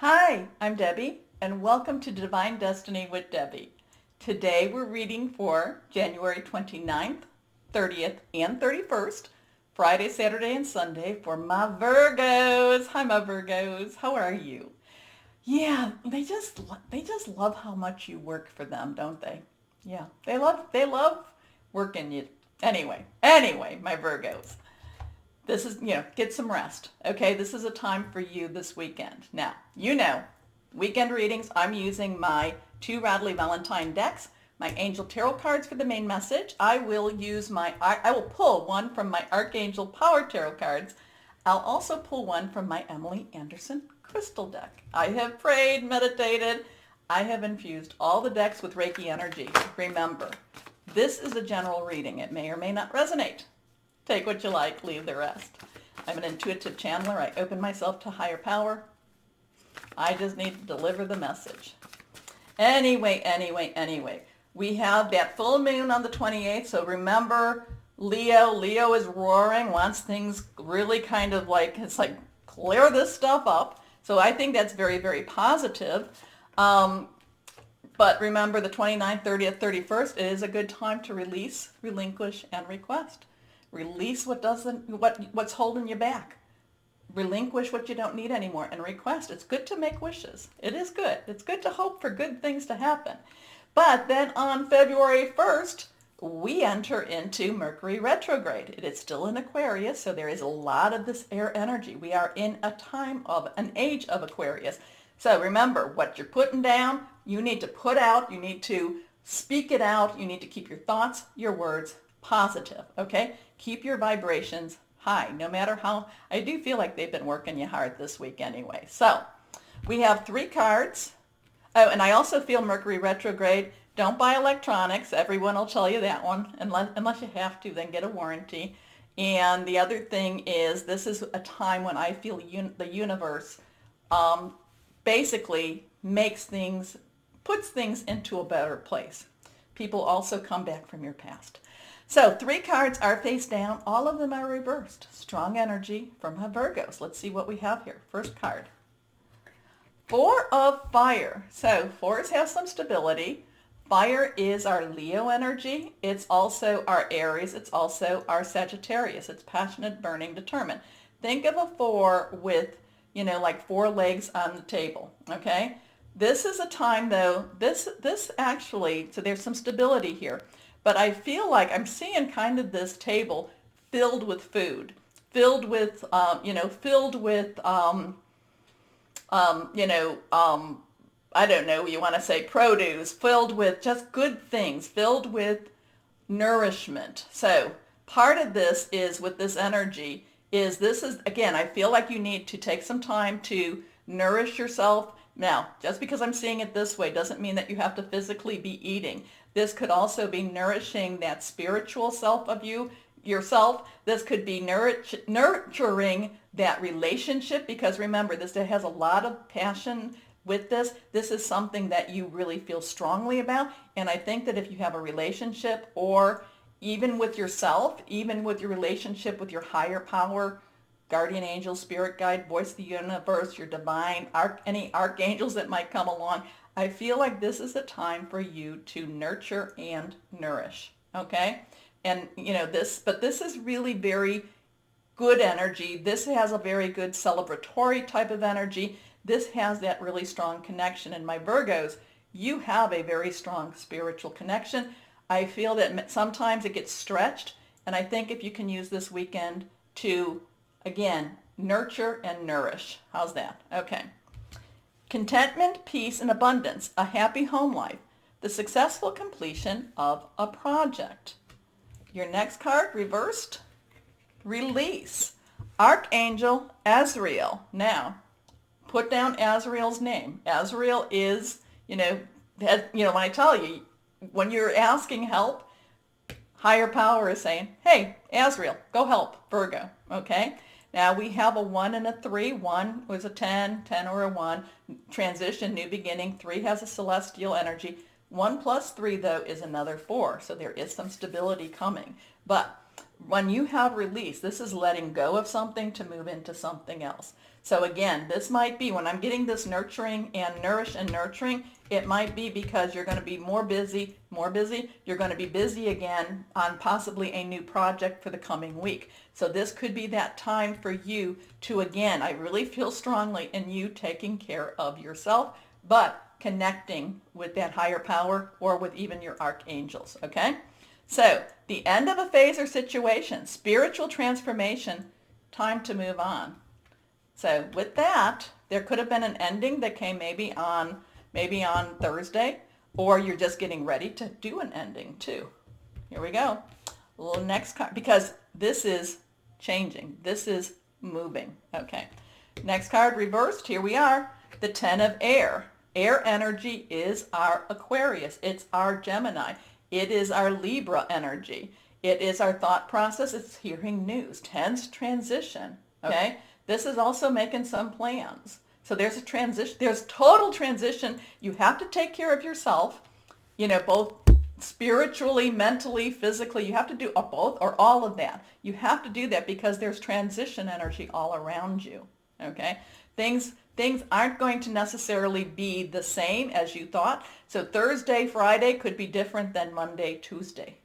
Hi, I'm Debbie, and welcome to Divine Destiny with Debbie. Today we're reading for January 29th, 30th, and 31st, Friday, Saturday, and Sunday for my Virgos. Hi, my Virgos. How are you? Yeah, they just love how much you work for them, don't they? Yeah, they love working you. Anyway, my Virgos. This is, get some rest. Okay, this is a time for you this weekend. Now, weekend readings, I'm using my two Radley Valentine decks, my Angel Tarot cards for the main message. I will pull one from my Archangel Power Tarot cards. I'll also pull one from my Emily Anderson Crystal deck. I have prayed, meditated. I have infused all the decks with Reiki energy. Remember, this is a general reading. It may or may not resonate. Take what you like, leave the rest. I'm an intuitive channeler. I open myself to higher power. I just need to deliver the message. Anyway. We have that full moon on the 28th, so remember, Leo is roaring, wants things really kind of it's like clear this stuff up. So I think that's very, very positive. But remember, the 29th, 30th, 31st, it is a good time to release, relinquish, and request. Release what's holding you back. Relinquish what you don't need anymore and request. It's good to make wishes. It is good. It's good to hope for good things to happen. But then on February 1st, we enter into Mercury retrograde. It is still in Aquarius, so there is a lot of this air energy. We are in an age of Aquarius. So remember, what you're putting down, you need to put out, you need to speak it out, you need to keep your thoughts, your words positive, okay? Keep your vibrations high, no matter how, I do feel like they've been working you hard this week anyway. So we have three cards. Oh, and I also feel Mercury retrograde. Don't buy electronics. Everyone will tell you that one. Unless you have to, then get a warranty. And the other thing is, this is a time when I feel the universe basically puts things into a better place. People also come back from your past. So three cards are face down. All of them are reversed. Strong energy from my Virgos. Let's see what we have here. First card. Four of Fire. So fours have some stability. Fire is our Leo energy. It's also our Aries. It's also our Sagittarius. It's passionate, burning, determined. Think of a four with, like four legs on the table, okay? This is a time, though, this actually, so there's some stability here. But I feel like I'm seeing kind of this table filled with food, filled with, I don't know, you want to say produce, filled with just good things, filled with nourishment. So part of this is with this energy again, I feel like you need to take some time to nourish yourself. Now, just because I'm seeing it this way doesn't mean that you have to physically be eating. This could also be nourishing that spiritual self of yourself. This could be nurturing that relationship, because remember, this has a lot of passion with this. This is something that you really feel strongly about. And I think that if you have a relationship, or even with yourself, even with your relationship with your higher power, guardian angel, spirit guide, voice of the universe, your divine, any archangels that might come along, I feel like this is a time for you to nurture and nourish, okay? And, this is really very good energy. This has a very good celebratory type of energy. This has that really strong connection. And my Virgos, you have a very strong spiritual connection. I feel that sometimes it gets stretched, and I think if you can use this weekend to, again, nurture and nourish. How's that? Okay. Contentment, peace, and abundance, a happy home life, the successful completion of a project. Your next card, reversed, release. Archangel Azrael. Now, put down Azrael's name. Azrael is, when I tell you, when you're asking help, higher power is saying, hey, Azrael, go help Virgo, okay? Now we have a 1 and a 3. 1 was a 10 or a 1. Transition, new beginning. 3 has a celestial energy. 1 plus 3, though, is another 4. So there is some stability coming. But when you have release, this is letting go of something to move into something else. So again, this might be, when I'm getting this nurturing and nourish and nurturing, it might be because you're going to be more busy. You're going to be busy again on possibly a new project for the coming week. So this could be that time for you to, again, I really feel strongly in you taking care of yourself, but connecting with that higher power or with even your archangels, okay? So the end of a phase or situation, spiritual transformation, time to move on. So with that, there could have been an ending that came maybe on Thursday, or you're just getting ready to do an ending too. Here we go. A little next card, because this is changing. This is moving. Okay. Next card reversed. Here we are. The 10 of air. Air energy is our Aquarius. It's our Gemini. It is our Libra energy. It is our thought process. It's hearing news. 10's transition. Okay. This is also making some plans. So there's a transition. There's total transition. You have to take care of yourself, both spiritually, mentally, physically. You have to do both or all of that. You have to do that because there's transition energy all around you. Okay? Things aren't going to necessarily be the same as you thought. So Thursday, Friday could be different than Monday, Tuesday.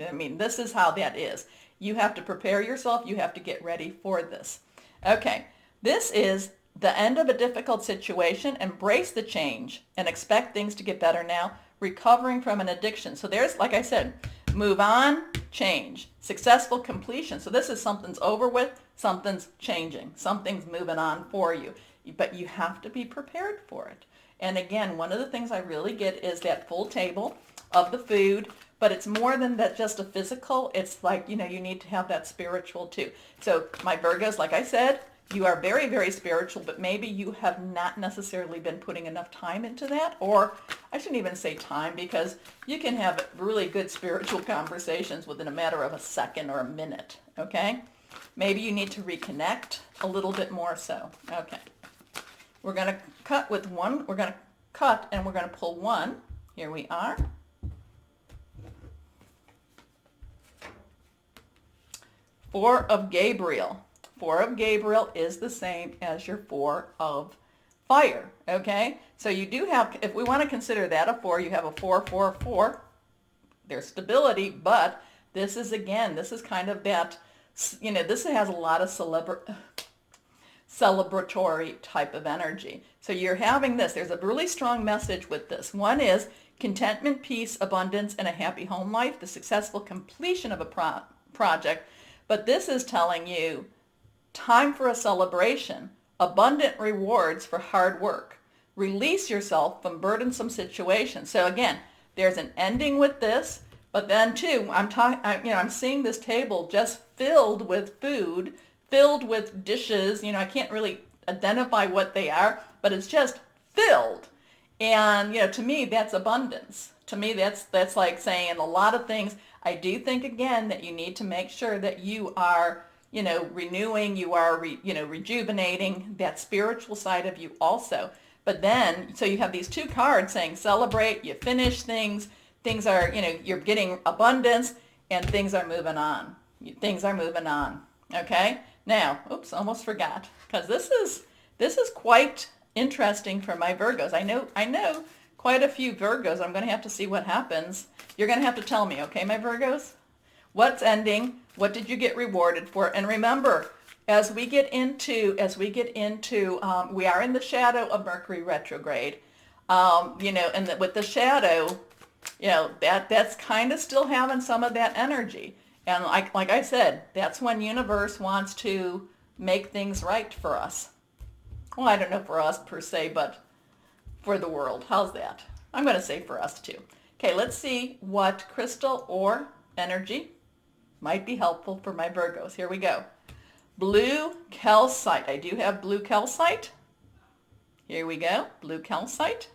I mean, this is how that is. You have to prepare yourself. You have to get ready for this. Okay, this is the end of a difficult situation. Embrace the change and expect things to get better now. Recovering from an addiction. So there's, like I said, move on, change. Successful completion. So this is something's over with, something's changing, something's moving on for you. But you have to be prepared for it. And again, one of the things I really get is that full table of the food. But it's more than that, just a physical. It's like, you need to have that spiritual too. So my Virgos, like I said, you are very, very spiritual, but maybe you have not necessarily been putting enough time into that. Or I shouldn't even say time, because you can have really good spiritual conversations within a matter of a second or a minute, okay? Maybe you need to reconnect a little bit more so. Okay. We're going to cut with one. We're going to cut and we're going to pull one. Here we are. Four of Gabriel. Four of Gabriel is the same as your Four of Fire, okay? So you do have, if we want to consider that a 4, you have a 4, 4, 4. There's stability, but this is, again, this is kind of that, this has a lot of celebratory type of energy. So you're having this. There's a really strong message with this. One is contentment, peace, abundance, and a happy home life, the successful completion of a project. But this is telling you time for a celebration, abundant rewards for hard work. Release yourself from burdensome situations. So again, there's an ending with this, but then too, I'm seeing this table just filled with food, filled with dishes. I can't really identify what they are, but it's just filled. And to me, that's abundance. To me, that's like saying a lot of things. I do think, again, that you need to make sure that you are, renewing, you are, rejuvenating that spiritual side of you also. But then, so you have these two cards saying celebrate, you finish things are, you're getting abundance, and things are moving on. Things are moving on. Okay? Now, oops, almost forgot, because this is quite interesting for my Virgos. I know quite a few Virgos. I'm going to have to see what happens. You're going to have to tell me, okay, my Virgos? What's ending? What did you get rewarded for? And remember, as we get into, we are in the shadow of Mercury retrograde, and with the shadow, that's kind of still having some of that energy. And like I said, that's when universe wants to make things right for us. Well, I don't know for us per se, but for the world. How's that? I'm going to say for us too. Okay, let's see what crystal or energy might be helpful for my Virgos. Here we go. Blue calcite. I do have blue calcite. Here we go. Blue calcite.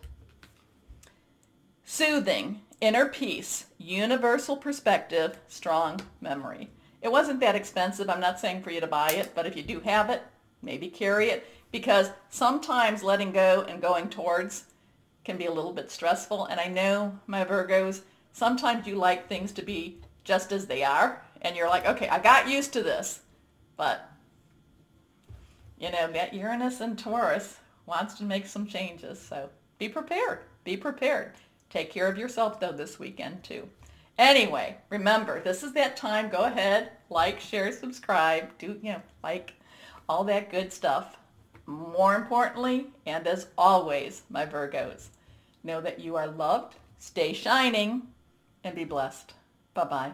Soothing, inner peace, universal perspective, strong memory. It wasn't that expensive. I'm not saying for you to buy it, but if you do have it, maybe carry it, because sometimes letting go and going towards can be a little bit stressful. And I know, my Virgos, sometimes you like things to be just as they are. And you're like, okay, I got used to this. But, you know, that Uranus and Taurus wants to make some changes. So be prepared. Be prepared. Take care of yourself, though, this weekend, too. Anyway, remember, this is that time. Go ahead, like, share, subscribe, do, like all that good stuff. More importantly, and as always, my Virgos, know that you are loved, stay shining, and be blessed. Bye-bye.